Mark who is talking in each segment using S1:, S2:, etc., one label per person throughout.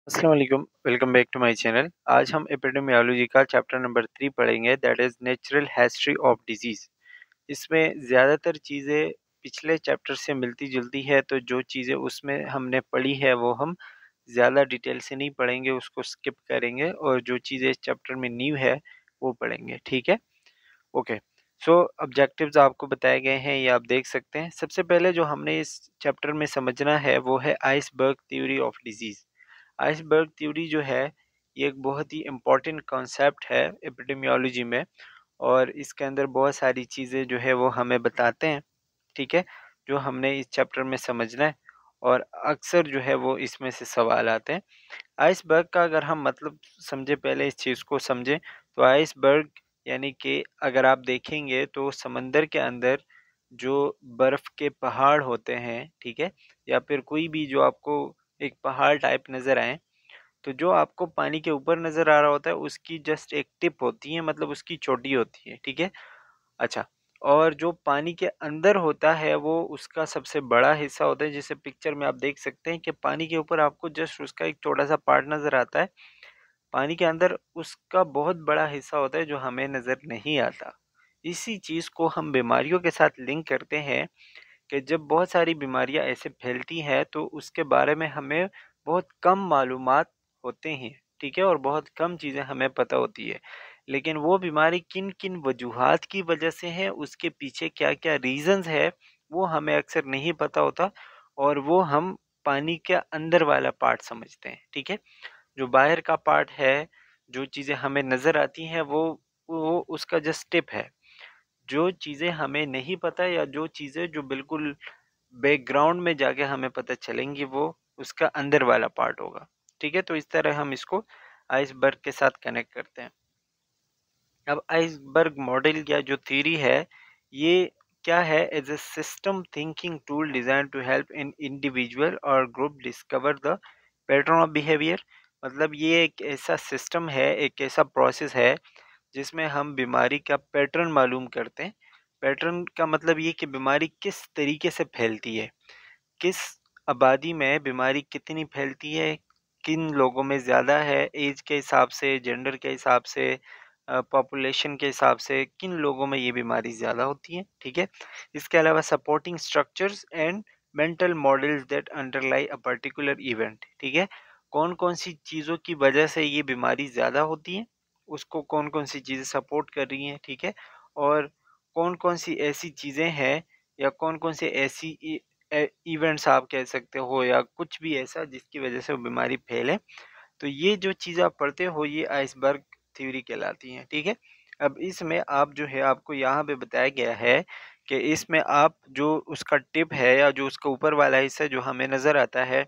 S1: अस्सलाम वालेकुम, welcome back to my channel. आज हम एपिडेमियोलॉजी का चैप्टर नंबर 3 पढ़ेंगे, that is natural history of disease. इसमें ज़्यादातर चीज़ें पिछले चैप्टर से मिलती-जुलती है, तो जो चीज़ें उसमें हमने पढ़ी है वो हम ज़्यादा डिटेल से नहीं पढ़ेंगे, उसको स्किप करेंगे और जो चीज़ें इस चैप्टर में न्यू है वो पढ़ेंगे, ठीक है? ओके। सो ऑब्जेक्टिव्स आपको बताए गए हैं, ये आप देख सकते हैं। सबसे पहले जो हमने इस चैप्टर में समझना है वो है iceberg theory of disease. Iceberg theory जो है ये एक बहुत ही इम्पोर्टेंट कॉन्सेप्ट है एपिडेमियोलॉजी में, और इसके अंदर बहुत सारी चीज़ें जो है वो हमें बताते हैं, ठीक है, जो हमने इस चैप्टर में समझना है। और अक्सर जो है वो इसमें से सवाल आते हैं। आइसबर्ग का अगर हम मतलब समझे, पहले इस चीज़ को समझें, तो आइसबर्ग यानी कि अगर आप देखेंगे तो समंदर के अंदर जो बर्फ़ के पहाड़ होते हैं, ठीक है, या फिर कोई भी जो आपको एक पहाड़ टाइप नज़र आए, तो जो आपको पानी के ऊपर नज़र आ रहा होता है उसकी जस्ट एक टिप होती है, मतलब उसकी चोटी होती है, ठीक है। अच्छा, और जो पानी के अंदर होता है वो उसका सबसे बड़ा हिस्सा होता है, जैसे पिक्चर में आप देख सकते हैं कि पानी के ऊपर आपको जस्ट उसका एक छोटा सा पार्ट नज़र आता है। पानी के अंदर उसका बहुत बड़ा हिस्सा होता है जो हमें नज़र नहीं आता। इसी चीज़ को हम बीमारियों के साथ लिंक करते हैं कि जब बहुत सारी बीमारियां ऐसे फैलती हैं तो उसके बारे में हमें बहुत कम मालूमात होते हैं, ठीक है, और बहुत कम चीज़ें हमें पता होती है। लेकिन वो बीमारी किन किन वजूहात की वजह से है, उसके पीछे क्या क्या रीज़न्स है, वो हमें अक्सर नहीं पता होता, और वो हम पानी के अंदर वाला पार्ट समझते हैं, ठीक है। जो बाहर का पार्ट है, जो चीज़ें हमें नज़र आती हैं, वो उसका जस्ट टिप है। जो चीज़ें हमें नहीं पता या जो चीज़ें जो बिल्कुल बैकग्राउंड में जाके हमें पता चलेंगी, वो उसका अंदर वाला पार्ट होगा, ठीक है। तो इस तरह हम इसको आइसबर्ग के साथ कनेक्ट करते हैं। अब आइसबर्ग मॉडल या जो थ्योरी है, ये क्या है, as a system thinking tool design to help in individual और group discover the pattern of behaviour. मतलब ये एक ऐसा सिस्टम है, एक ऐसा प्रोसेस है जिसमें हम बीमारी का पैटर्न मालूम करते हैं। पैटर्न का मतलब ये कि बीमारी किस तरीके से फैलती है, किस आबादी में बीमारी कितनी फैलती है, किन लोगों में ज़्यादा है, एज के हिसाब से, जेंडर के हिसाब से, पॉपुलेशन के हिसाब से किन लोगों में ये बीमारी ज़्यादा होती है, ठीक है। इसके अलावा supporting structures and mental models that अंडरलाई a particular event, ठीक है। कौन कौन सी चीज़ों की वजह से ये बीमारी ज़्यादा होती है, उसको कौन कौन सी चीज़ें सपोर्ट कर रही हैं, ठीक है। और कौन कौन सी ऐसी चीज़ें हैं या कौन कौन सी ऐसी इवेंट्स आप कह सकते हो या कुछ भी ऐसा जिसकी वजह से वो बीमारी फैले। तो ये जो चीज़ आप पढ़ते हो ये आइसबर्ग थ्योरी कहलाती हैं, ठीक है। अब इसमें आप जो है, आपको यहाँ पे बताया गया है कि इसमें आप जो उसका टिप है या जो उसका ऊपर वाला हिस्सा जो हमें नज़र आता है,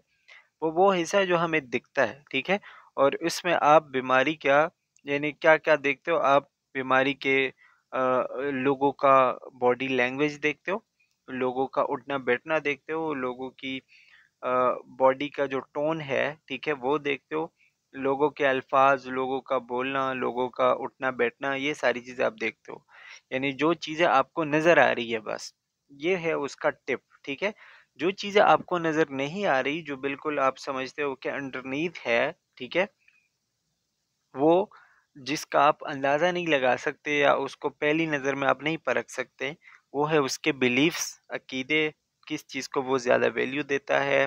S1: वो हिस्सा है जो हमें दिखता है, ठीक है। और इसमें आप बीमारी क्या, यानी क्या क्या देखते हो आप, बीमारी के लोगों का बॉडी लैंग्वेज देखते हो, लोगों का उठना बैठना देखते हो, लोगों की बॉडी का जो टोन है, ठीक है, वो देखते हो, लोगों के अल्फाज, लोगों का बोलना, लोगों का उठना बैठना, ये सारी चीज़ें आप देखते हो। यानी जो चीज़ें आपको नज़र आ रही है बस, ये है उसका टिप, ठीक है। जो चीज़ें आपको नज़र नहीं आ रही, जो बिल्कुल आप समझते हो कि अंडरनीथ है, ठीक है, वो जिसका आप अंदाज़ा नहीं लगा सकते या उसको पहली नज़र में आप नहीं परख सकते, वो है उसके बिलीफ्स, अकीदे, किस चीज़ को वो ज़्यादा वैल्यू देता है,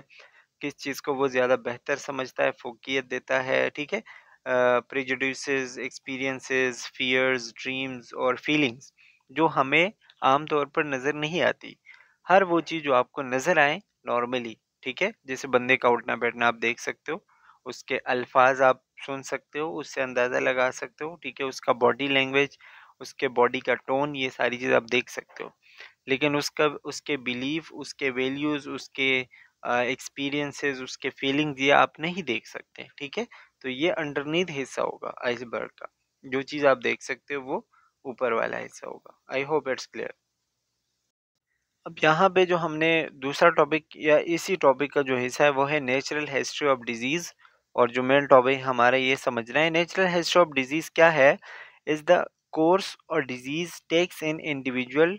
S1: किस चीज़ को वो ज़्यादा बेहतर समझता है, फ़ोकियत देता है, ठीक है। प्रेजुडिसेस, एक्सपीरियंसेस, फ़ियर्स, ड्रीम्स और फीलिंग्स जो हमें आम तौर पर नज़र नहीं आती। हर वो चीज़ जो आपको नज़र आए नॉर्मली, ठीक है, जैसे बंदे का उठना-बैठना आप देख सकते हो, उसके अल्फ़ाज़ आप सुन सकते हो, उससे अंदाज़ा लगा सकते हो, ठीक है, उसका बॉडी लैंग्वेज, उसके बॉडी का टोन, ये सारी चीज़ आप देख सकते हो। लेकिन उसका उसके बिलीफ, उसके वैल्यूज़, उसके एक्सपीरियंसेस, उसके फीलिंग्स ये आप नहीं देख सकते, ठीक है। तो ये अंडरनीथ हिस्सा होगा आइसबर्ग का, जो चीज़ आप देख सकते हो वो ऊपर वाला हिस्सा होगा। I hope it's clear. अब यहाँ पे जो हमने दूसरा टॉपिक या इसी टॉपिक का जो हिस्सा है वो है नेचुरल हिस्ट्री ऑफ डिजीज़, और जो मेन टॉपिक हमारा ये समझना है, नेचुरल हिस्ट्री ऑफ डिजीज़ क्या है, इज़ द कोर्स और disease takes in individual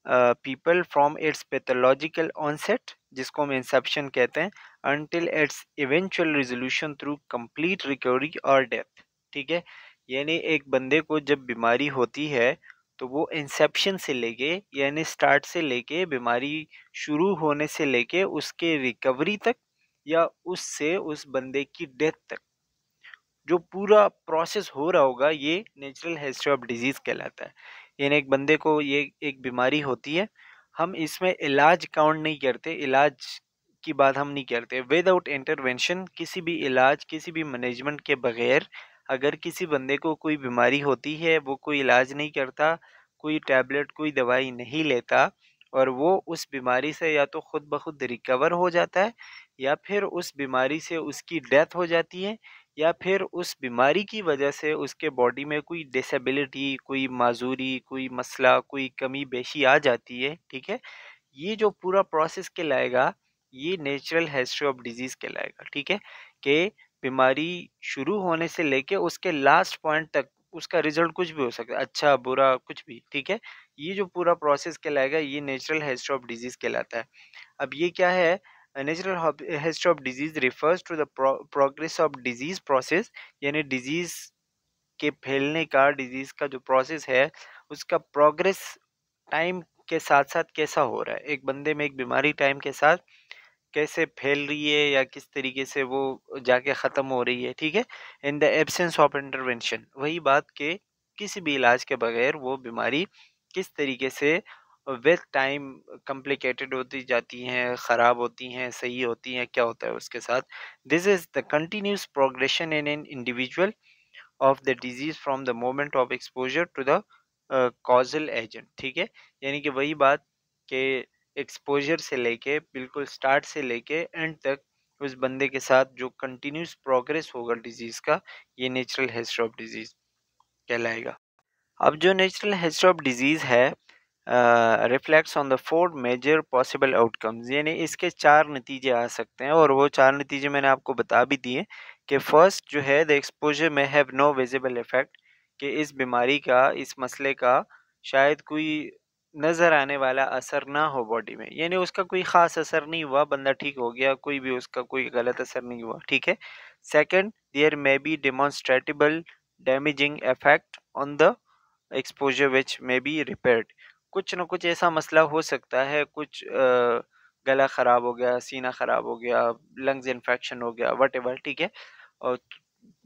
S1: people from its pathological onset, जिसको हम इंसेप्शन कहते हैं, until its eventual resolution through complete recovery or death। ठीक है, यानी एक बंदे को जब बीमारी होती है तो वो इंसेप्शन से लेके यानी स्टार्ट से लेके बीमारी शुरू होने से लेके उसके रिकवरी तक या उससे उस बंदे की डेथ तक जो पूरा प्रोसेस हो रहा होगा ये नेचुरल हिस्ट्री ऑफ डिजीज कहलाता है। यानी एक बंदे को ये एक बीमारी होती है, हम इसमें इलाज काउंट नहीं करते, इलाज की बात हम नहीं करते। विदाउट इंटरवेंशन किसी भी इलाज किसी भी मैनेजमेंट के बगैर अगर किसी बंदे को कोई बीमारी होती है वो कोई इलाज नहीं करता, कोई टैबलेट कोई दवाई नहीं लेता और वो उस बीमारी से या तो खुद ब खुद रिकवर हो जाता है या फिर उस बीमारी से उसकी डेथ हो जाती है या फिर उस बीमारी की वजह से उसके बॉडी में कोई डिसेबिलिटी, कोई माजूरी, कोई मसला, कोई कमी बेशी आ जाती है। ठीक है, ये जो पूरा प्रोसेस कहलाएगा ये नेचुरल हिस्ट्री ऑफ डिजीज कहलाएगा। ठीक है, कि बीमारी शुरू होने से लेके उसके लास्ट पॉइंट तक उसका रिजल्ट कुछ भी हो सकता है, अच्छा बुरा कुछ भी। ठीक है, ये जो पूरा प्रोसेस कहलाएगा ये नेचुरल हिस्ट्री ऑफ डिजीज कहलाता है। अब ये क्या है, natural history of disease refers to the progress of disease process, यानी डिजीज के फैलने का, डिजीज का जो प्रोसेस है उसका प्रोग्रेस टाइम के साथ साथ कैसा हो रहा है। एक बंदे में एक बीमारी टाइम के साथ कैसे फैल रही है या किस तरीके से वो जाके ख़त्म हो रही है। ठीक है, in the absence of intervention, वही बात के किसी भी इलाज के बगैर वो बीमारी किस तरीके से विद टाइम कॉम्प्लिकेटेड होती जाती हैं, ख़राब होती हैं, सही होती हैं, क्या होता है उसके साथ। This is the continuous progression in an individual of the disease from the moment of exposure to the causal agent. ठीक है, यानी कि वही बात के एक्सपोजर से लेके बिल्कुल स्टार्ट से लेके एंड तक उस बंदे के साथ जो कंटिन्यूस प्रोग्रेस होगा डिजीज का ये नेचुरल हिस्ट्री ऑफ डिजीज कहलाएगा। अब जो नेचुरल हिस्ट्री ऑफ डिजीज है reflects on the four major possible outcomes, यानी इसके चार नतीजे आ सकते हैं और वो चार नतीजे मैंने आपको बता भी दिए कि फर्स्ट जो है द एक्सपोजर में हैव नो विजिबल इफेक्ट, कि इस बीमारी का इस मसले का शायद कोई नज़र आने वाला असर ना हो बॉडी में, यानी उसका कोई ख़ास असर नहीं हुआ, बंदा ठीक हो गया, कोई भी उसका कोई गलत असर नहीं हुआ। ठीक है, second there may be demonstrable damaging effect on the exposure which may be repaired, कुछ ना कुछ ऐसा मसला हो सकता है, कुछ गला ख़राब हो गया, सीना ख़राब हो गया, लंग्स इन्फेक्शन हो गया, वट एवर। ठीक है, और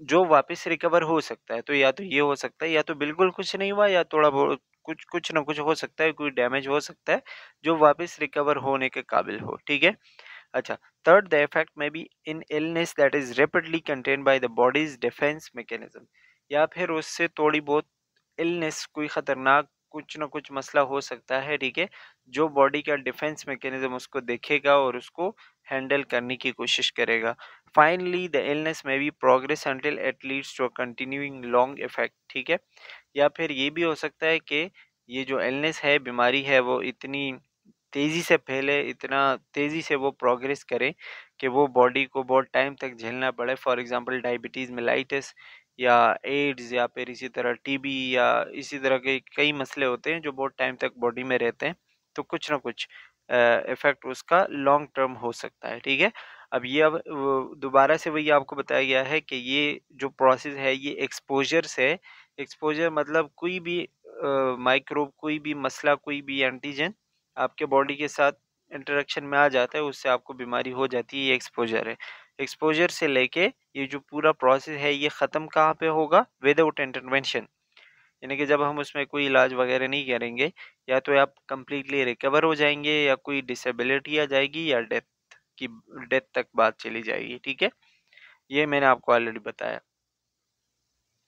S1: जो वापस रिकवर हो सकता है, तो या तो ये हो सकता है या तो बिल्कुल कुछ नहीं हुआ या थोड़ा बहुत कुछ कुछ ना कुछ हो सकता है, कोई डैमेज हो सकता है जो वापस रिकवर होने के काबिल हो। ठीक है, अच्छा, थर्ड द इफेक्ट में be in illness that is rapidly contain by the bodies defence mechanism, या फिर उससे थोड़ी बहुत इलनेस कोई खतरनाक कुछ ना कुछ मसला हो सकता है। ठीक है, जो बॉडी का डिफेंस मैकेनिज्म उसको देखेगा और उसको हैंडल करने की कोशिश करेगा। Finally the illness may be progress until it leads to a continuing long effect. ठीक है, या फिर ये भी हो सकता है कि ये जो इलनेस है, बीमारी है, वो इतनी तेज़ी से फैले, इतना तेज़ी से वो प्रोग्रेस करे कि वो बॉडी को बहुत टाइम तक झेलना पड़े। फॉर एग्जांपल डायबिटीज़ मेलाइटिस या एड्स या फिर इसी तरह टीबी या इसी तरह के कई मसले होते हैं जो बहुत टाइम तक बॉडी में रहते हैं, तो कुछ ना कुछ इफ़ेक्ट उसका लॉन्ग टर्म हो सकता है। ठीक है, अब ये अब दोबारा से वही आपको बताया गया है कि ये जो प्रोसेस है ये एक्सपोजर से, एक्सपोजर मतलब कोई भी माइक्रोब, कोई भी मसला, कोई भी एंटीजन आपके बॉडी के साथ इंटरेक्शन में आ जाता है, उससे आपको बीमारी हो जाती है, ये एक्सपोजर है। एक्सपोजर से लेके ये जो पूरा प्रोसेस है ये ख़त्म कहाँ पे होगा, विदाउट इंटरवेंशन, यानी कि जब हम उसमें कोई इलाज वगैरह नहीं करेंगे, या तो आप कंप्लीटली रिकवर हो जाएंगे या कोई डिसेबिलिटी आ जाएगी या की डेथ तक बात चली जाएगी। ठीक है, ये मैंने आपको ऑलरेडी बताया।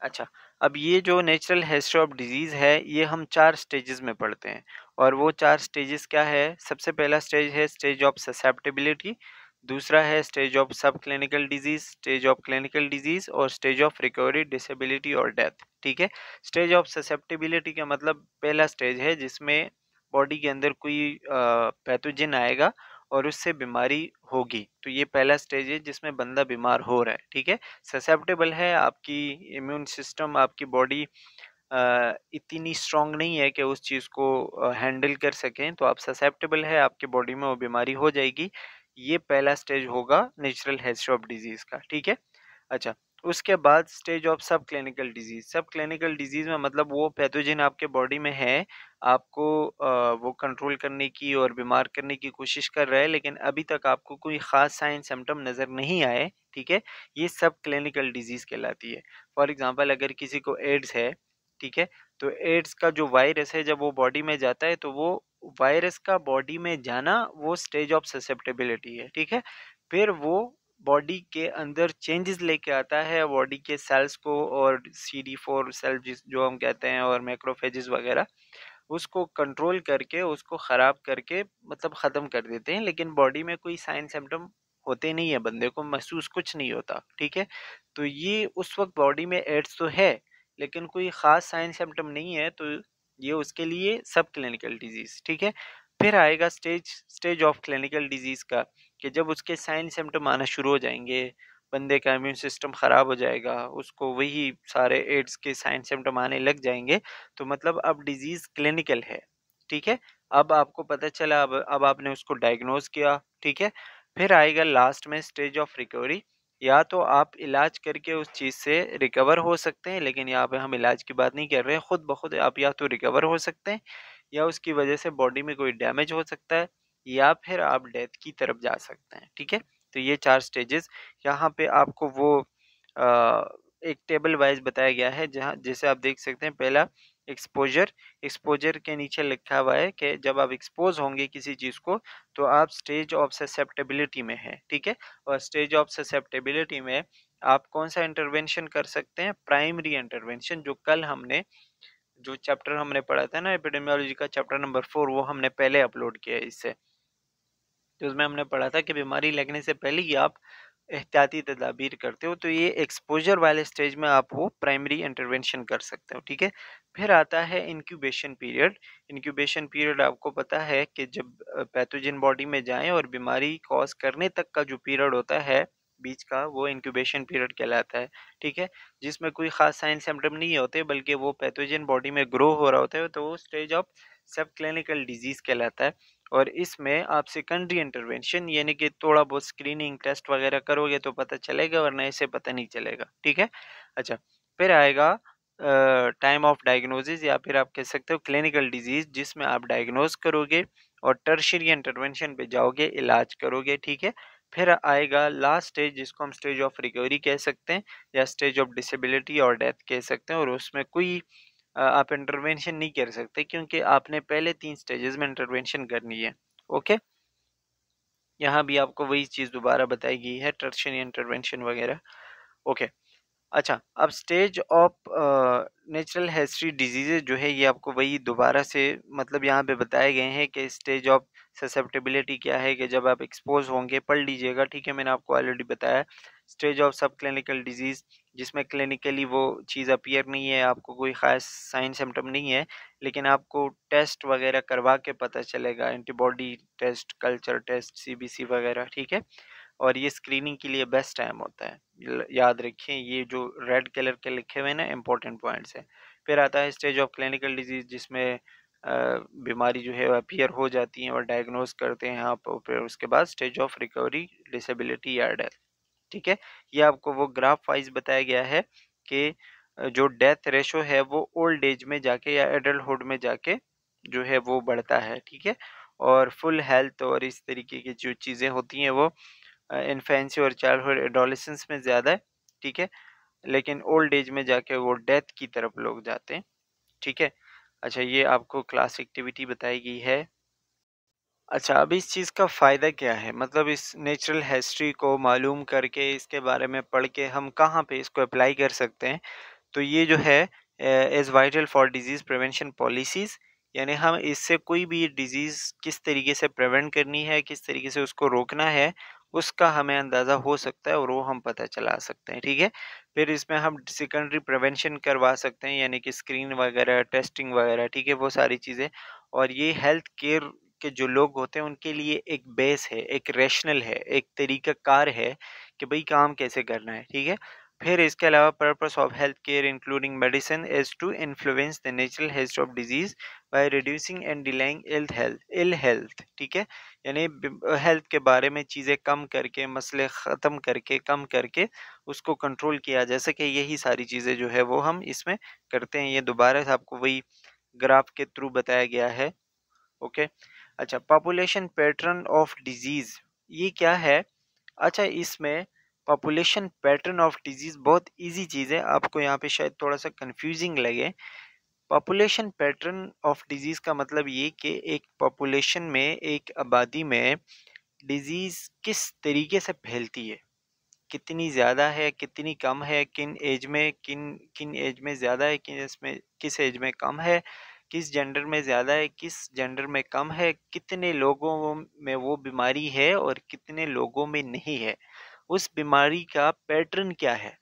S1: अच्छा, अब ये जो नेचुरल हिस्ट्री ऑफ डिजीज़ है ये हम 4 स्टेजेस में पढ़ते हैं और वो 4 स्टेजेस क्या है, सबसे पहला स्टेज है स्टेज ऑफ ससेप्टेबिलिटी, दूसरा है स्टेज ऑफ सब clinical disease, stage of clinical disease और स्टेज ऑफ रिकवरी, डिसेबिलिटी और डेथ। ठीक है, स्टेज ऑफ ससेप्टेबिलिटी का मतलब पहला स्टेज है जिसमें बॉडी के अंदर कोई पैथोजन आएगा और उससे बीमारी होगी, तो ये पहला स्टेज है जिसमें बंदा बीमार हो रहा है। ठीक है, ससेप्टेबल है, आपकी इम्यून सिस्टम, आपकी बॉडी इतनी स्ट्रांग नहीं है कि उस चीज़ को हैंडल कर सकें, तो आप ससेप्टेबल है, आपकी बॉडी में वो बीमारी हो जाएगी। ये पहला स्टेज होगा नेचुरल हिस्ट्री ऑफ डिजीज़ का, ठीक है? अच्छा, उसके बाद स्टेज ऑफ सब क्लिनिकल डिजीज़। सब क्लिनिकल डिजीज़ में मतलब वो पैथोजन आपके बॉडी में है, आपको वो कंट्रोल करने की और बीमार करने की कोशिश कर रहा है, लेकिन अभी तक आपको कोई ख़ास साइन सिम्पटम नज़र नहीं आए, ठीक है? ये सब क्लिनिकल डिजीज़ कहलाती है। फॉर एग्ज़ाम्पल अगर किसी को एड्स है, ठीक है? तो एड्स का जो वायरस है जब वो बॉडी में जाता है, तो वो वायरस का बॉडी में जाना वो स्टेज ऑफ ससेप्टेबिलिटी है, ठीक है? फिर वो बॉडी के अंदर चेंजेस लेके आता है बॉडी के सेल्स को, और CD4 सेल जिस जो हम कहते हैं और मैक्रोफेजेस वगैरह, उसको कंट्रोल करके उसको ख़राब करके मतलब ख़त्म कर देते हैं, लेकिन बॉडी में कोई साइन सिम्पटम होते नहीं है, बंदे को महसूस कुछ नहीं होता, ठीक है? तो ये उस वक्त बॉडी में एड्स तो है, लेकिन कोई ख़ास साइन सिम्पटम नहीं है, तो ये उसके लिए सब क्लिनिकल डिजीज़, ठीक है? फिर आएगा stage stage of clinical disease का, कि जब उसके साइन सिम्पटम आना शुरू हो जाएंगे, बंदे का इम्यून सिस्टम ख़राब हो जाएगा, उसको वही सारे एड्स के साइन सिम्पटम आने लग जाएंगे, तो मतलब अब डिजीज़ क्लिनिकल है, ठीक है? अब आपको पता चला, अब आपने उसको डायग्नोज किया, ठीक है? फिर आएगा लास्ट में स्टेज ऑफ रिकवरी। या तो आप इलाज करके उस चीज़ से रिकवर हो सकते हैं, लेकिन यहाँ पे हम इलाज की बात नहीं कर रहे हैं, खुद ब खुद आप या तो रिकवर हो सकते हैं, या उसकी वजह से बॉडी में कोई डैमेज हो सकता है, या फिर आप डेथ की तरफ जा सकते हैं, ठीक है? तो ये 4 स्टेजेस यहाँ पे आपको वो एक टेबल वाइज़ बताया गया है, जहाँ जैसे आप देख सकते हैं, पहला एक्सपोज़र। एक्सपोज़र के नीचे लिखा हुआ है कि जब आप एक्सपोज़ होंगे किसी चीज़ को, तो आप स्टेज ऑफ ससेप्टेबिलिटी में हैं, ठीक है? और स्टेज ऑफ ससेप्टेबिलिटी में आप कौन-सा इंटरवेंशन कर सकते हैं? प्राइमरी इंटरवेंशन, जो कल हमने जो चैप्टर हमने पढ़ा था ना एपिडेमियोलॉजी का चैप्टर नंबर 4, वो हमने पहले अपलोड किया है इससे। तो उसमें हमने पढ़ा था कि बीमारी लगने से पहले ही आप एहतियाती तदाबीर करते हो, तो ये एक्सपोजर वाले स्टेज में आप वो प्राइमरी इंटरवेंशन कर सकते हो, ठीक है? फिर आता है इंक्यूबेशन पीरियड। इंक्यूबेशन पीरियड आपको पता है कि जब पैथोजन बॉडी में जाएं और बीमारी कॉज करने तक का जो पीरियड होता है बीच का, वो इंक्यूबेशन पीरियड कहलाता है, ठीक है? जिसमें कोई खास साइन सिम्टम नहीं होते, बल्कि वो पैथोजन बॉडी में ग्रो हो रहा होता है, तो वो स्टेज ऑफ सब क्लिनिकल डिजीज कहलाता है। और इसमें आप सेकेंडरी इंटरवेंशन यानी कि थोड़ा बहुत स्क्रीनिंग टेस्ट वगैरह करोगे तो पता चलेगा, वरना ऐसे पता नहीं चलेगा, ठीक है? अच्छा, फिर आएगा टाइम ऑफ डायग्नोसिस, या फिर आप कह सकते हो क्लिनिकल डिजीज, जिसमें आप डायग्नोज करोगे और टर्शियरी इंटरवेंशन पे जाओगे, इलाज करोगे, ठीक है? फिर आएगा लास्ट स्टेज, जिसको हम स्टेज ऑफ रिकवरी कह सकते हैं, या स्टेज ऑफ डिसेबिलिटी और डेथ कह सकते हैं, और उसमें कोई आप इंटरवेंशन नहीं कर सकते, क्योंकि आपने पहले 3 स्टेजेस में इंटरवेंशन करनी है। ओके? यहाँ भी आपको वही चीज़ दोबारा बताई गई है, टर्शियरी इंटरवेंशन वगैरह। ओके। अच्छा, अब stage of natural history diseases जो है, ये आपको वही दोबारा से मतलब यहाँ पे बताए गए हैं कि स्टेज ऑफ ससेप्टेबिलिटी क्या है, कि जब आप एक्सपोज़ होंगे, पढ़ लीजिएगा, ठीक है? मैंने आपको ऑलरेडी बताया। स्टेज ऑफ सब क्लिनिकल डिजीज़, जिसमें क्लिनिकली वो चीज़ अपीयर नहीं है, आपको कोई ख़ास साइन सिम्पटम नहीं है, लेकिन आपको टेस्ट वगैरह करवा के पता चलेगा, antibody test, culture test, CBC वगैरह, ठीक है? और ये स्क्रीनिंग के लिए बेस्ट टाइम होता है। याद रखें, ये जो रेड कलर के लिखे हुए हैं ना, इंपॉर्टेंट पॉइंट्स हैं। फिर आता है स्टेज ऑफ क्लिनिकल डिजीज, जिसमें बीमारी जो है अपीयर हो जाती है और डायग्नोज करते हैं आप, और फिर उसके बाद स्टेज ऑफ रिकवरी, डिसेबिलिटी या डेथ, ठीक है? ये आपको वो ग्राफ वाइज बताया गया है कि जो डेथ रेशो है वो ओल्ड एज में जाके या एडल्टहुड में जाके जो है वो बढ़ता है, ठीक है? और फुल हेल्थ और इस तरीके की जो चीज़ें होती हैं वो इन्फेंसी और चाइल्डहुड एडोलेसेंस में ज़्यादा है, ठीक है? लेकिन ओल्ड एज में जाके वो डेथ की तरफ लोग जाते हैं, ठीक है? अच्छा, ये आपको क्लास एक्टिविटी बताई गई है। अच्छा, अब इस चीज़ का फ़ायदा क्या है? मतलब इस नेचुरल हिस्ट्री को मालूम करके, इसके बारे में पढ़ के हम कहाँ पे इसको अप्लाई कर सकते हैं? तो ये जो है is vital for disease prevention policies, यानी हम इससे कोई भी डिजीज़ किस तरीके से प्रिवेंट करनी है, किस तरीके से उसको रोकना है, उसका हमें अंदाज़ा हो सकता है और वो हम पता चला सकते हैं, ठीक है? फिर इसमें हम सेकेंडरी प्रिवेंशन करवा सकते हैं, यानी कि स्क्रीन वगैरह, टेस्टिंग वगैरह, ठीक है? वो सारी चीज़ें। और ये हेल्थ केयर के जो लोग होते हैं उनके लिए एक बेस है, एक रैशनल है, एक तरीक़ाकार है कि भई काम कैसे करना है, ठीक है? फिर इसके अलावा purpose of health care including medicine is to influence the natural history of disease by reducing and delaying ill health, ठीक है। यानी हेल्थ के बारे में चीज़ें कम करके, मसले ख़त्म करके, कम करके उसको कंट्रोल किया जा सके, यही सारी चीज़ें जो है वो हम इसमें करते हैं। ये दोबारा से आपको वही ग्राफ के थ्रू बताया गया है। ओके। अच्छा, पॉपुलेशन पैटर्न ऑफ डिजीज ये क्या है? अच्छा, इसमें पॉपुलेशन पैटर्न ऑफ डिजीज बहुत इजी चीज़ है, आपको यहाँ पे शायद थोड़ा सा कंफ्यूजिंग लगे। पॉपुलेशन पैटर्न ऑफ डिजीज का मतलब ये कि एक पॉपुलेशन में, एक आबादी में डिजीज किस तरीके से फैलती है, कितनी ज़्यादा है, कितनी कम है, किन एज में, किन किन एज में ज़्यादा है, किस एज में कम है, किस जेंडर में ज़्यादा है, किस जेंडर में कम है, कितने लोगों में वो बीमारी है और कितने लोगों में नहीं है, उस बीमारी का पैटर्न क्या है,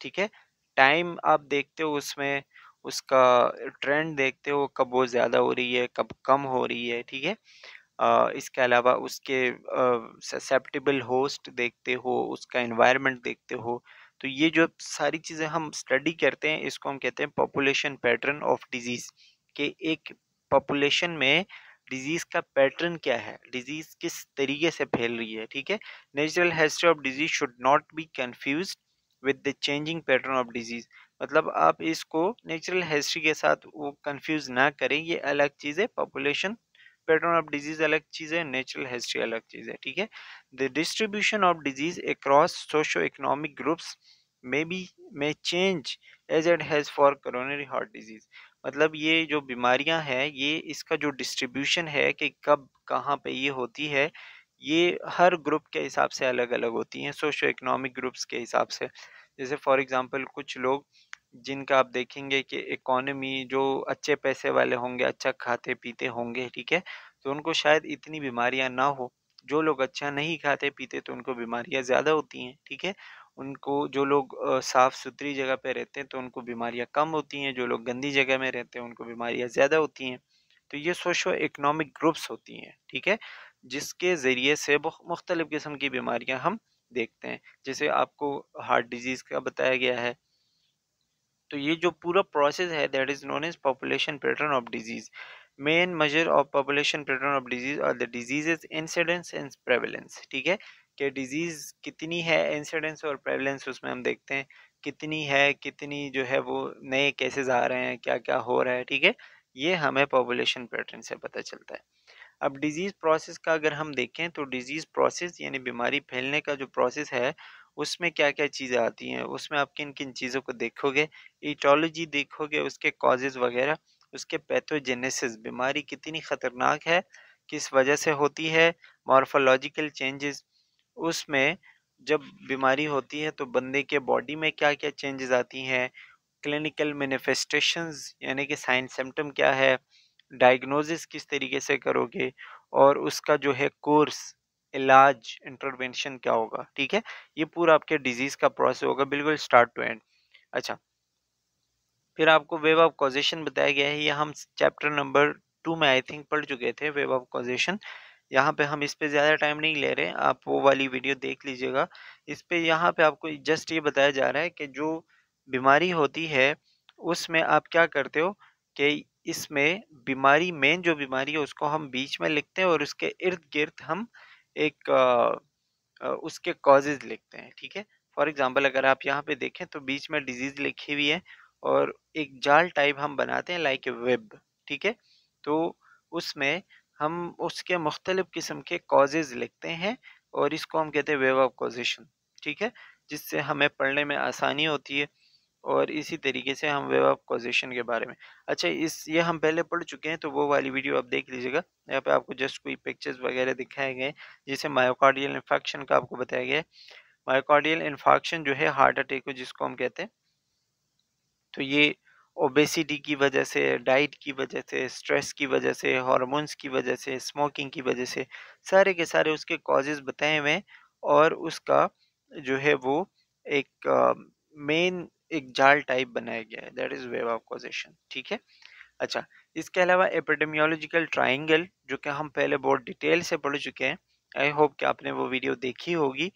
S1: ठीक है। टाइम आप देखते हो उसमें, उसका ट्रेंड देखते हो, कब वो ज़्यादा हो रही है, कब कम हो रही है, ठीक है। इसके अलावा उसके ससेप्टेबल होस्ट देखते हो, उसका एनवायरनमेंट देखते हो। तो ये जो सारी चीज़ें हम स्टडी करते हैं, इसको हम कहते हैं पॉपुलेशन पैटर्न ऑफ डिजीज़, कि एक पॉपुलेशन में डिजीज़ का पैटर्न क्या है, डिजीज़ किस तरीके से फैल रही है, ठीक है। Natural history of disease should not be confused with the changing pattern of disease. मतलब आप इसको नेचुरल हिस्ट्री के साथ वो कंफ्यूज ना करें, ये अलग चीज़ है। पॉपुलेशन पैटर्न ऑफ डिजीज अलग चीज है, नेचुरल हिस्ट्री अलग चीज है, ठीक है। The distribution of disease across socio economic groups may change as it has for coronary heart disease. मतलब ये जो बीमारियां हैं, ये इसका जो डिस्ट्रीब्यूशन है कि कब कहाँ पे ये होती है, ये हर ग्रुप के हिसाब से अलग अलग होती हैं, सोशो इकोनॉमिक ग्रुप्स के हिसाब से। जैसे फॉर एग्जांपल कुछ लोग जिनका आप देखेंगे कि इकोनॉमी जो अच्छे पैसे वाले होंगे, अच्छा खाते पीते होंगे, ठीक है, तो उनको शायद इतनी बीमारियां ना हो। जो लोग अच्छा नहीं खाते पीते तो उनको बीमारियां ज़्यादा होती हैं, ठीक है। उनको जो लोग साफ सुथरी जगह पे रहते हैं तो उनको बीमारियां कम होती हैं, जो लोग गंदी जगह में रहते हैं उनको बीमारियां ज़्यादा होती हैं। तो ये सोशो इकोनॉमिक ग्रुप्स होती हैं, ठीक है, जिसके ज़रिए से मुख्तलिफ़ किस्म की बीमारियां हम देखते हैं। जैसे आपको हार्ट डिजीज़ का बताया गया है, तो ये जो पूरा प्रोसेस है that is known as population pattern of disease. Main measure of population pattern of disease और the diseases incidence and prevalence, ठीक है, कि डिजीज कितनी है, इंसिडेंस और प्रेवलेंस उसमें हम देखते हैं कितनी है, कितनी जो है वो नए केसेस आ रहे हैं, क्या क्या हो रहा है, ठीक है। ये हमें पॉपुलेशन पैटर्न से पता चलता है। अब डिजीज़ प्रोसेस का अगर हम देखें तो डिजीज़ प्रोसेस यानी बीमारी फैलने का जो प्रोसेस है, उसमें क्या-क्या चीज़ें आती हैं, उसमें आप किन-किन चीज़ों को देखोगे, ईटियोलॉजी देखोगे, उसके कॉजेज़ वगैरह, उसके पैथोजेनेसिस, बीमारी कितनी खतरनाक है, किस वजह से होती है, मॉर्फोलॉजिकल चेंजेस, उसमें जब बीमारी होती है तो बंदे के बॉडी में क्या-क्या चेंजेस आती हैं, क्लिनिकल मैनिफेस्टेशंस यानी कि साइन सिम्टम क्या है, डायग्नोसिस किस तरीके से करोगे, और उसका जो है कोर्स, इलाज, इंटरवेंशन क्या होगा, ठीक है। ये पूरा आपके डिजीज का प्रोसेस होगा बिल्कुल स्टार्ट टू एंड। अच्छा, फिर आपको वेव ऑफ कॉजेशन बताया गया है, ये हम चैप्टर नंबर 2 में आई थिंक पढ़ चुके थे, वेव ऑफ कॉजेशन। यहाँ पे हम इस पे ज़्यादा टाइम नहीं ले रहे, आप वो वाली वीडियो देख लीजिएगा। इस पे यहाँ पे आपको जस्ट ये बताया जा रहा है कि जो बीमारी होती है उसमें आप क्या करते हो कि इसमें बीमारी, मेन जो बीमारी है उसको हम बीच में लिखते हैं और उसके इर्द गिर्द हम एक उसके कॉजेज लिखते हैं, ठीक है। फॉर एग्जांपल अगर आप यहाँ पे देखें तो बीच में डिजीज लिखी हुई है और एक जाल टाइप हम बनाते हैं लाइक ए वेब, ठीक है। तो उसमें हम उसके मुख्तलिफ किस्म के कॉजेज लिखते हैं और इसको हम कहते हैं वेव ऑफ कॉजेशन, ठीक है, जिससे हमें पढ़ने में आसानी होती है। और इसी तरीके से हम वेव ऑफ कॉजेशन के बारे में, अच्छा इस ये हम पहले पढ़ चुके हैं तो वो वाली वीडियो आप देख लीजिएगा। यहाँ पे आपको जस्ट कोई पिक्चर्स वगैरह दिखाए गए हैं, जैसे मायोकार्डियल इन्फेक्शन का आपको बताया गया है। मायोकार्डियल इन्फेक्शन जो है हार्ट अटैक को जिसको हम कहते हैं, तो ये ओबेसिटी की वजह से, डाइट की वजह से, स्ट्रेस की वजह से, हार्मोन्स की वजह से, स्मोकिंग की वजह से, सारे के सारे उसके कॉजेज बताए हुए हैं। और उसका जो है वो एक मेन एक जाल टाइप बनाया गया है, that is wave of causation, ठीक है। अच्छा, इसके अलावा एपिडेमियोलॉजिकल ट्राइंगल जो कि हम पहले बहुत डिटेल से पढ़ चुके हैं, आई होप कि आपने वो वीडियो देखी होगी।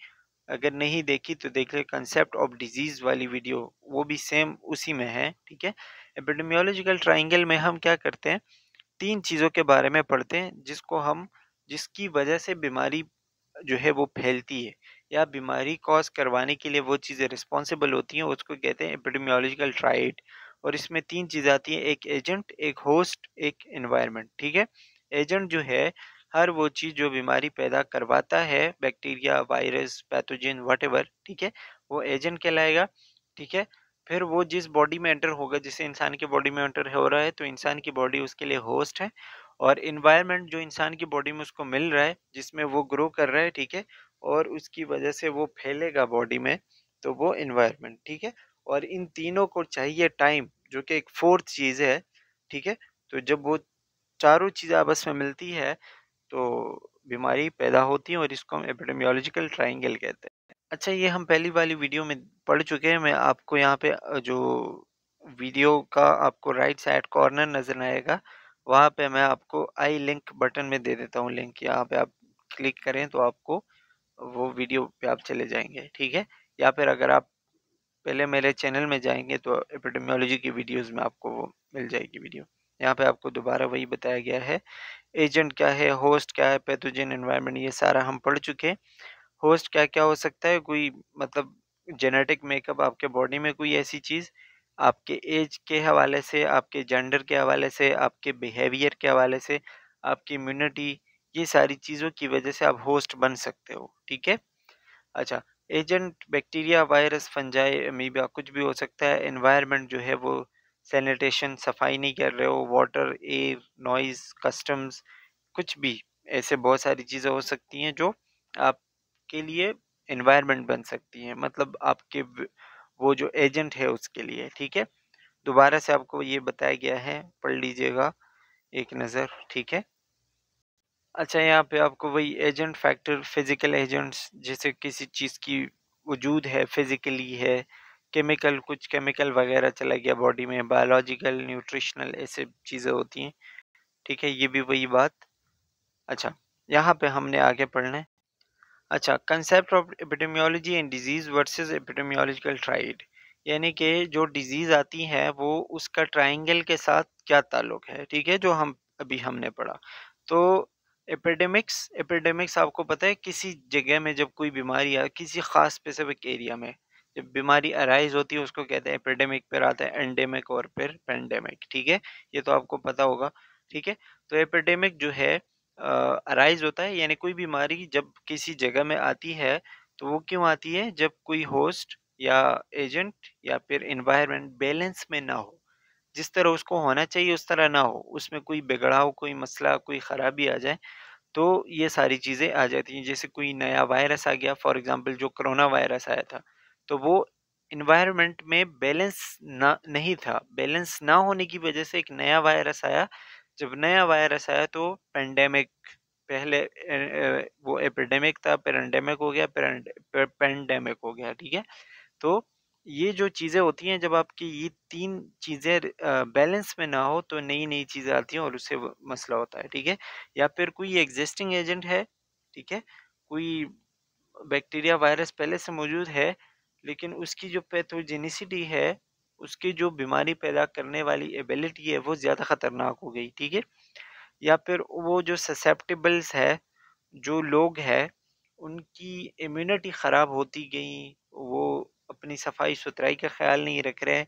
S1: अगर नहीं देखी तो देख ले, कंसेप्ट ऑफ डिजीज वाली वीडियो, वो भी सेम उसी में है, ठीक है। एपिडेमियोलॉजिकल ट्रायंगल में हम क्या करते हैं, 3 चीज़ों के बारे में पढ़ते हैं जिसकी वजह से बीमारी जो है वो फैलती है, या बीमारी कॉज करवाने के लिए वो चीज़ें रिस्पॉन्सिबल होती हैं, उसको कहते हैं एपिडेमियोलॉजिकल ट्राइड। और इसमें 3 चीज़ें आती हैं, एक एजेंट, एक होस्ट, एक एनवायरनमेंट, ठीक है। एजेंट जो है हर वो चीज़ जो बीमारी पैदा करवाता है, बैक्टीरिया, वायरस, पैथोजन, व्हाटएवर, ठीक है, वो एजेंट कहलाएगा, ठीक है। फिर वो जिस बॉडी में एंटर होगा, जैसे इंसान की बॉडी में एंटर हो रहा है तो इंसान की बॉडी उसके लिए होस्ट है, और इन्वायरमेंट जो इंसान की बॉडी में उसको मिल रहा है, जिसमें वो ग्रो कर रहा है, ठीक है, और उसकी वजह से वो फैलेगा बॉडी में, तो वो इन्वायरमेंट, ठीक है। और इन तीनों को चाहिए टाइम, जो कि एक फोर्थ चीज़ है, ठीक है। तो जब वो चारों चीज़ें आपस में मिलती है तो बीमारी पैदा होती है, और इसको हम एपिडेमियोलॉजिकल ट्रायंगल कहते हैं। अच्छा, ये हम पहली वाली वीडियो में पढ़ चुके हैं। मैं आपको यहाँ पे जो वीडियो का आपको राइट साइड कॉर्नर नज़र आएगा, वहाँ पे मैं आपको आई लिंक बटन में दे देता हूँ लिंक, यहाँ पे आप क्लिक करें तो आपको वो वीडियो पे आप चले जाएंगे, ठीक है। या फिर अगर आप पहले मेरे चैनल में जाएंगे तो एपिडेमियोलॉजी की वीडियोस में आपको वो मिल जाएगी वीडियो। यहाँ पे आपको दोबारा वही बताया गया है, एजेंट क्या है, होस्ट क्या है, पैथोजन, एनवायरनमेंट, ये सारा हम पढ़ चुके हैं। होस्ट क्या क्या हो सकता है, कोई मतलब जेनेटिक मेकअप, आपके बॉडी में कोई ऐसी चीज़, आपके एज के हवाले से, आपके जेंडर के हवाले से, आपके बिहेवियर के हवाले से, आपकी इम्यूनिटी, ये सारी चीज़ों की वजह से आप होस्ट बन सकते हो, ठीक है। अच्छा, agent bacteria, virus, fungi, amoeba, कुछ भी हो सकता है। एनवायरनमेंट जो है वो सैनिटेशन, सफाई नहीं कर रहे हो, वाटर, एयर, नॉइज़, कस्टम्स, कुछ भी ऐसे बहुत सारी चीज़ें हो सकती हैं जो आपके लिए एनवायरनमेंट बन सकती हैं, मतलब आपके वो जो एजेंट है उसके लिए, ठीक है। दोबारा से आपको ये बताया गया है, पढ़ लीजिएगा एक नज़र, ठीक है। अच्छा, यहाँ पे आपको वही एजेंट फैक्टर, फिजिकल एजेंट्स, जैसे किसी चीज़ की वजूद है, फिजिकली है, केमिकल, कुछ केमिकल वगैरह चला गया बॉडी में, बायोलॉजिकल, न्यूट्रिशनल, ऐसे चीज़ें होती हैं, ठीक है, ये भी वही बात। अच्छा, यहाँ पे हमने आगे पढ़ना है। अच्छा, concept of epidemiology and disease versus epidemiological tried, यानी कि जो डिजीज आती है वो उसका ट्रायंगल के साथ क्या ताल्लुक है, ठीक है, जो हम अभी हमने पढ़ा। तो एपिडेमिक्स आपको पता है, किसी जगह में जब कोई बीमारी आ, किसी खास स्पेसिफिक एरिया में जब बीमारी अराइज होती है, उसको कहते हैं एपिडेमिक, फिर आता है एंडेमिक और फिर पेंडेमिक, ठीक है, ये तो आपको पता होगा, ठीक है। तो एपिडेमिक जो है अराइज होता है, यानी कोई बीमारी जब किसी जगह में आती है, तो वो क्यों आती है, जब कोई होस्ट या एजेंट या फिर एनवायरनमेंट बैलेंस में ना हो, जिस तरह उसको होना चाहिए उस तरह ना हो, उसमें कोई बिगड़ाव, कोई मसला, कोई खराबी आ जाए, तो ये सारी चीज़ें आ जाती हैं। जैसे कोई नया वायरस आ गया, फॉर एग्जांपल जो कोरोना वायरस आया था, तो वो इन्वायरमेंट में बैलेंस ना नहीं था, बैलेंस ना होने की वजह से एक नया वायरस आया। जब नया वायरस आया तो पेंडेमिक, पहले वो एपिडेमिक था, फिर एंडेमिक हो गया, फिर पेंडेमिक हो गया, ठीक है। तो ये जो चीज़ें होती हैं, जब आपकी ये 3 चीज़ें बैलेंस में ना हो, तो नई-नई चीज़ें आती हैं और उससे वो मसला होता है, ठीक है। या फिर कोई एक्जिस्टिंग एजेंट है, ठीक है, कोई बैक्टीरिया, वायरस पहले से मौजूद है, लेकिन उसकी जो पैथोजेनिसिटी है, उसकी जो बीमारी पैदा करने वाली एबिलिटी है, वो ज़्यादा खतरनाक हो गई, ठीक है। या फिर वो जो ससेप्टेबल्स है, जो लोग हैं, उनकी इम्यूनिटी ख़राब होती गई, वो अपनी सफाई-सुथराई का ख़्याल नहीं रख रहे हैं,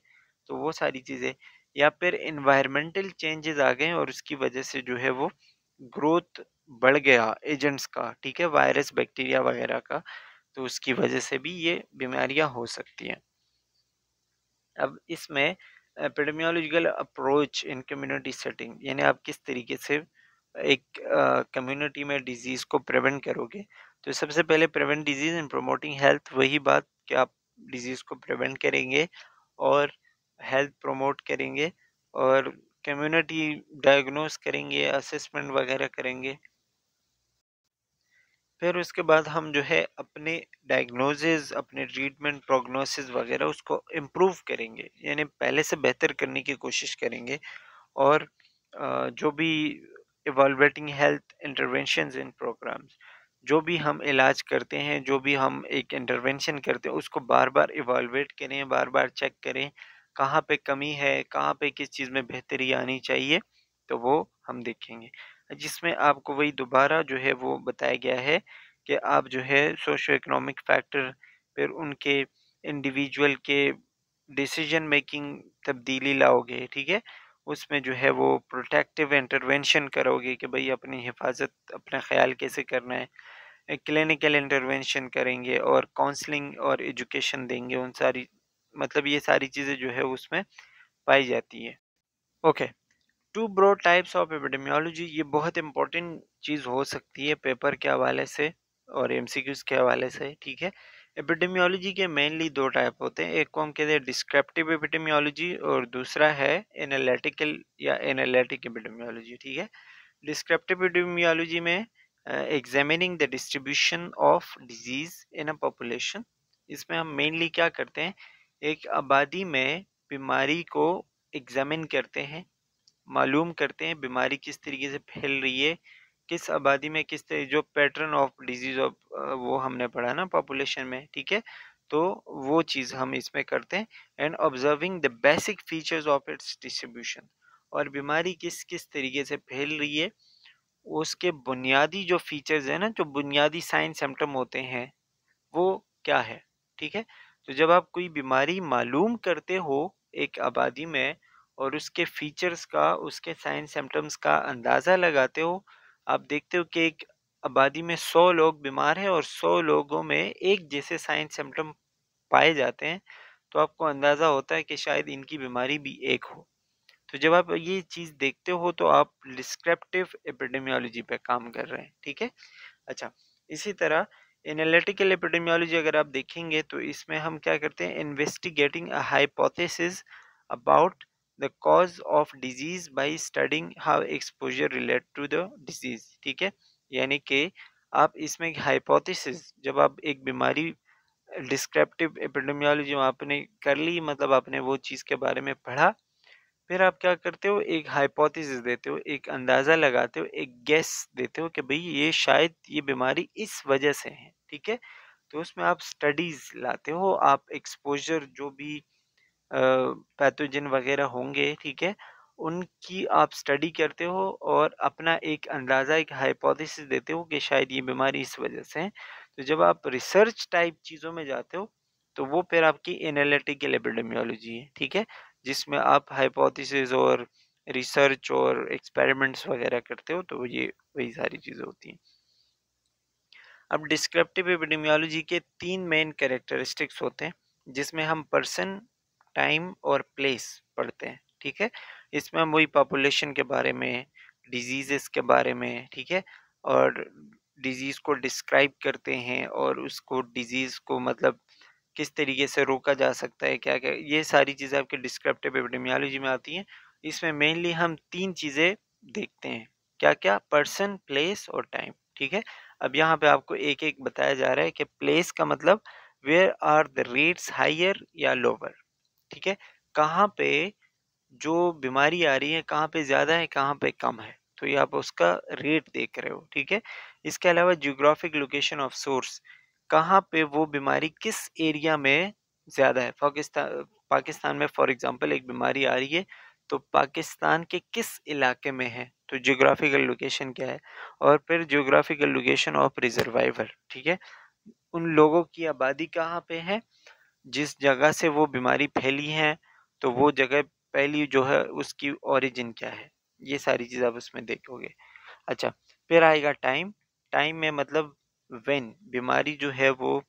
S1: तो वो सारी चीज़ें। या फिर एनवायरमेंटल चेंजेस आ गए और उसकी वजह से जो है वो ग्रोथ बढ़ गया एजेंट्स का, ठीक है, वायरस, बैक्टीरिया वगैरह का, तो उसकी वजह से भी ये बीमारियाँ हो सकती हैं। अब इसमें epidemiological approach in community setting, यानी आप किस तरीके से एक कम्युनिटी में डिजीज़ को प्रिवेंट करोगे। तो सबसे पहले prevent disease and promoting health, वही बात कि आप डिजीज़ को प्रिवेंट करेंगे और हेल्थ प्रमोट करेंगे, और कम्युनिटी डायग्नोस करेंगे, असेसमेंट वगैरह करेंगे। फिर उसके बाद हम जो है अपने डायग्नोसिस, अपने ट्रीटमेंट, प्रोग्नोसिस वगैरह उसको इम्प्रूव करेंगे, यानी पहले से बेहतर करने की कोशिश करेंगे। और जो भी इवॉल्वेटिंग हेल्थ इंटरवेंशंस इन प्रोग्राम्स, जो भी हम इलाज करते हैं, जो भी हम एक इंटरवेंशन करते हैं, उसको बार-बार इवैल्यूएट करें, बार-बार चेक करें, कहाँ पे कमी है, कहाँ पे किस चीज़ में बेहतरी आनी चाहिए, तो वो हम देखेंगे। जिसमें आपको वही दोबारा जो है वो बताया गया है कि आप जो है सोशियो इकोनॉमिक फैक्टर, फिर उनके इंडिविजुअल के डिसीजन मेकिंग तब्दीली लाओगे, ठीक है? उसमें जो है वो प्रोटेक्टिव इंटरवेंशन करोगे कि भई अपनी हिफाज़त, अपना ख़्याल कैसे करना है। क्लिनिकल इंटरवेंशन करेंगे और काउंसलिंग और एजुकेशन देंगे, उन सारी मतलब ये सारी चीज़ें जो है उसमें पाई जाती है। Okay, two broad types of epidemiology, ये बहुत इंपॉर्टेंट चीज़ हो सकती है पेपर के हवाले से और एमसीक्यूज के हवाले से, ठीक है? एपिडेमियोलॉजी के मेनली दो टाइप होते हैं, एक को हम कहते हैं डिस्क्रिप्टिव एपिडेमियोलॉजी और दूसरा है एनालिटिकल या एनालिटिक एपिडेमियोलॉजी, ठीक है? डिस्क्रिप्टिव एपिडेमियोलॉजी में examining the distribution of disease in a population, इसमें हम मेनली क्या करते हैं, एक आबादी में बीमारी को एग्जामिन करते हैं, मालूम करते हैं बीमारी किस तरीके से फैल रही है, किस आबादी में किस तरह जो पैटर्न ऑफ डिजीज ऑफ वो हमने पढ़ा ना पॉपुलेशन में, ठीक है? तो वो चीज़ हम इसमें करते हैं and observing the basic features of its distribution, और बीमारी किस किस तरीके से फैल रही है, उसके बुनियादी जो फीचर्स है ना, जो बुनियादी साइन सिम्टम होते हैं, वो क्या है, ठीक है? तो जब आप कोई बीमारी मालूम करते हो एक आबादी में और उसके फीचर्स का, उसके साइन सिम्टम्स का अंदाज़ा लगाते हो, आप देखते हो कि एक आबादी में 100 लोग बीमार हैं और 100 लोगों में एक जैसे साइन सिम्टम पाए जाते हैं, तो आपको अंदाज़ा होता है कि शायद इनकी बीमारी भी एक हो। तो जब आप ये चीज़ देखते हो तो आप डिस्क्रिप्टिव एपिडेमियोलॉजी पे काम कर रहे हैं, ठीक है? अच्छा, इसी तरह एनालिटिकल एपिडेमियोलॉजी अगर आप देखेंगे तो इसमें हम क्या करते हैं, investigating a hypothesis about the cause of disease by studying how exposure relate to the disease, ठीक है? यानी कि आप इसमें हाइपोथेसिस, जब आप एक बीमारी डिस्क्रिप्टिव एपिडेमियोलॉजी में आपने कर ली, मतलब आपने वो चीज़ के बारे में पढ़ा, फिर आप क्या करते हो, एक हाइपोथेसिस देते हो, एक अंदाज़ा लगाते हो, एक गेस देते हो कि भई ये शायद ये बीमारी इस वजह से है, ठीक है? तो उसमें आप स्टडीज़ लाते हो, आप एक्सपोज़र जो भी पैथोजन वगैरह होंगे, ठीक है? उनकी आप स्टडी करते हो और अपना एक अंदाज़ा, एक हाइपोथेसिस देते हो कि शायद ये बीमारी इस वजह से है। तो जब आप रिसर्च टाइप चीज़ों में जाते हो, तो वो फिर आपकी एनालिटिकल एपिडेमियोलॉजी है, ठीक है? जिसमें आप हाइपोथेसिस और रिसर्च और एक्सपेरिमेंट्स वगैरह करते हो, तो ये वही सारी चीज़ें होती हैं। अब डिस्क्रिप्टिव एपिडेमियोलॉजी के 3 मेन कैरेक्टरिस्टिक्स होते हैं, जिसमें हम पर्सन, टाइम और प्लेस पढ़ते हैं, ठीक है? इसमें हम वही पॉपुलेशन के बारे में, डिजीज़ेज़ के बारे में, ठीक है? और डिजीज़ को डिस्क्राइब करते हैं और उसको डिजीज़ को मतलब किस तरीके से रोका जा सकता है, क्या-क्या, ये सारी चीज़ें आपके डिस्क्रिप्टिव एपिडेमियोलॉजी में आती हैं। इसमें मेनली हम 3 चीज़ें देखते हैं, क्या-क्या? पर्सन, प्लेस और टाइम, ठीक है? अब यहाँ पे आपको एक-एक बताया जा रहा है कि प्लेस का मतलब where are the rates higher या लोअर, ठीक है? कहाँ पे जो बीमारी आ रही है, कहाँ पे ज़्यादा है, कहाँ पे कम है, तो ये आप उसका रेट देख रहे हो, ठीक है? इसके अलावा ज्योग्राफिक लोकेशन ऑफ सोर्स, कहाँ पे वो बीमारी किस एरिया में ज़्यादा है। पाकिस्तान में फॉर एग्जांपल एक बीमारी आ रही है, तो पाकिस्तान के किस इलाके में है, तो ज्योग्राफिकल लोकेशन क्या है? और फिर ज्योग्राफिकल लोकेशन ऑफ रिसर्वाइवल, ठीक है? उन लोगों की आबादी कहाँ पे है, जिस जगह से वो बीमारी फैली है, तो वो जगह पहली जो है उसकी ओरिजिन क्या है, ये सारी चीज़ आप उसमें देखोगे। अच्छा, फिर आएगा टाइम, टाइम में मतलब व्हेन बीमारी जो है वो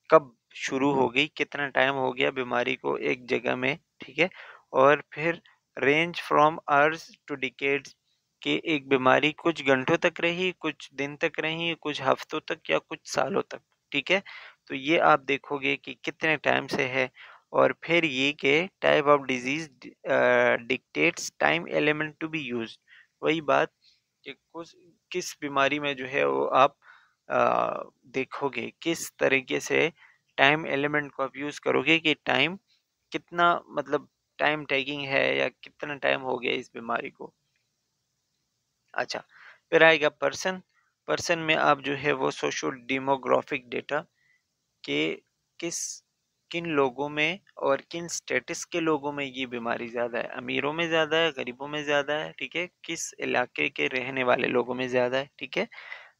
S1: कब शुरू हो गई, कितना टाइम हो गया बीमारी को एक जगह में, ठीक है? और फिर range from hours to decades, कि एक बीमारी कुछ घंटों तक रही, कुछ दिन तक रही, कुछ हफ्तों तक या कुछ सालों तक, ठीक है? तो ये आप देखोगे कि कितने टाइम से है। और फिर ये कि type of disease dictates time element to be used, वही बात कि कुछ किस बीमारी में जो है वो आप देखोगे किस तरीके से टाइम एलिमेंट को आप यूज़ करोगे कि टाइम कितना मतलब टाइम टेकिंग है या कितना टाइम हो गया इस बीमारी को। अच्छा, फिर आएगा पर्सन, पर्सन में आप जो है वो सोशो डेमोग्राफिक डेटा के किस किन लोगों में और किन स्टेटस के लोगों में ये बीमारी ज़्यादा है, अमीरों में ज़्यादा है, गरीबों में ज़्यादा है, ठीक है, किस इलाके के रहने वाले लोगों में ज़्यादा है, ठीक है।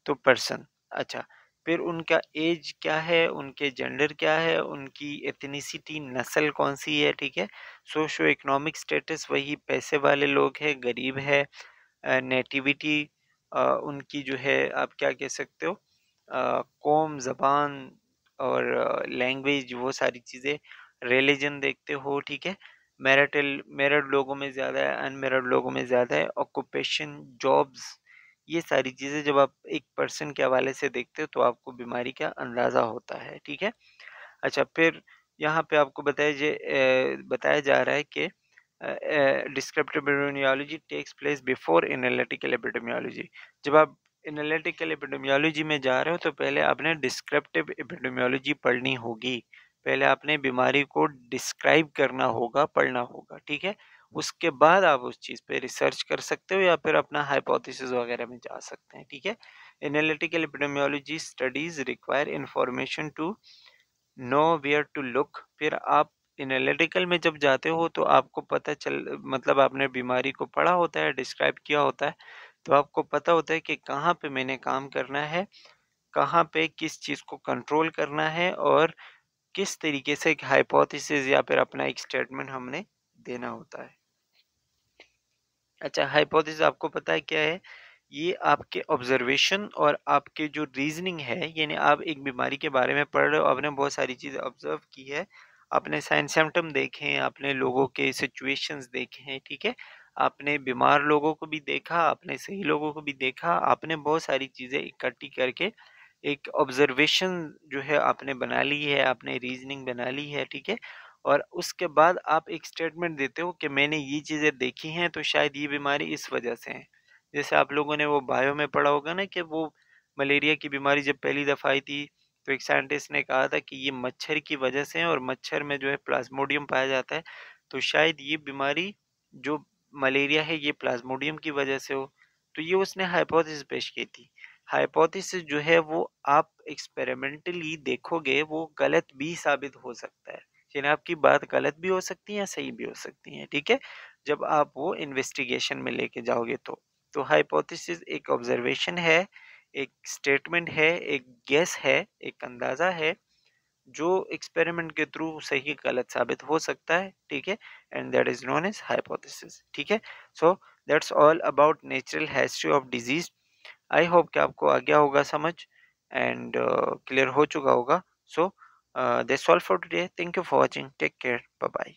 S1: तो पर्सन, अच्छा, फिर उनका एज क्या है, उनके जेंडर क्या है, उनकी एथनिसिटी नस्ल कौन सी है, ठीक है। सोशो इकोनॉमिक स्टेटस वही पैसे वाले लोग हैं, गरीब है, नेटिविटी उनकी जो है आप क्या कह सकते हो, कौम, ज़बान और लैंग्वेज, वो सारी चीज़ें, रिलीजन देखते हो, ठीक है। मैरिटल मैरिड लोगों में ज़्यादा है, अनमैरिड लोगों में ज़्यादा है, ऑक्यूपेशन, जॉब्स, ये सारी चीज़ें जब आप एक पर्सन के हवाले से देखते हो तो आपको बीमारी का अंदाज़ा होता है, ठीक है। अच्छा, फिर यहाँ पे आपको बताया जा रहा है कि descriptive epidemiology takes place before analytical epidemiology. जब आप एनालिटिकल एपिडेमियोलॉजी में जा रहे हो तो पहले आपने डिस्क्रिप्टिव एपिडेमियोलॉजी पढ़नी होगी। पहले आपने बीमारी को डिस्क्राइब करना होगा, पढ़ना होगा, ठीक है। उसके बाद आप उस चीज़ पे रिसर्च कर सकते हो या फिर अपना हाइपोथेसिस वगैरह में जा सकते हैं, ठीक है। Analytical epidemiology studies require information to know where to look. फिर आप एनालिटिकल में जब जाते हो तो आपको पता चल मतलब आपने बीमारी को पढ़ा होता है, डिस्क्राइब किया होता है, तो आपको पता होता है कि कहाँ पे मैंने काम करना है, कहाँ पे किस चीज़ को कंट्रोल करना है और किस तरीके से एक हाइपोथेसिस या फिर अपना एक स्टेटमेंट हमने देना होता है। अच्छा, हाइपोथेसिस आपको पता है क्या है? ये आपके ऑब्जर्वेशन और आपके जो रीजनिंग है, यानी आप एक बीमारी के बारे में पढ़ रहे हो, आपने बहुत सारी चीज़ें ऑब्जर्व की है, आपने साइन सिम्टम देखे हैं, आपने लोगों के सिचुएशंस देखे हैं, ठीक है, आपने बीमार लोगों को भी देखा, आपने सही लोगों को भी देखा, आपने बहुत सारी चीज़ें इकट्ठी करके एक ऑब्जर्वेशन जो है आपने बना ली है, आपने रीजनिंग बना ली है, ठीक है। और उसके बाद आप एक स्टेटमेंट देते हो कि मैंने ये चीज़ें देखी हैं तो शायद ये बीमारी इस वजह से है। जैसे आप लोगों ने वो बायो में पढ़ा होगा ना कि वो मलेरिया की बीमारी जब पहली दफ़ा आई थी तो एक साइंटिस्ट ने कहा था कि ये मच्छर की वजह से है और मच्छर में जो है प्लाज्मोडियम पाया जाता है, तो शायद ये बीमारी जो मलेरिया है ये प्लाज्मोडियम की वजह से हो। तो ये उसने हाइपोथेसिस पेश की थी। हाइपोथेसिस जो है वो आप एक्सपेरिमेंटली देखोगे वो गलत भी साबित हो सकता है, यानी आपकी बात गलत भी हो सकती है या सही भी हो सकती है, ठीक है, जब आप वो इन्वेस्टिगेशन में लेके जाओगे तो हाइपोथेसिस एक ऑब्जर्वेशन है, एक स्टेटमेंट है, एक गेस है, एक अंदाजा है जो एक्सपेरिमेंट के थ्रू सही गलत साबित हो सकता है, ठीक है, and that is known as hypothesis, ठीक है। So that's all about natural history of disease. I hope कि आपको आ गया होगा समझ एंड क्लियर हो चुका होगा। So that's all for today, thank you for watching, take care, bye bye.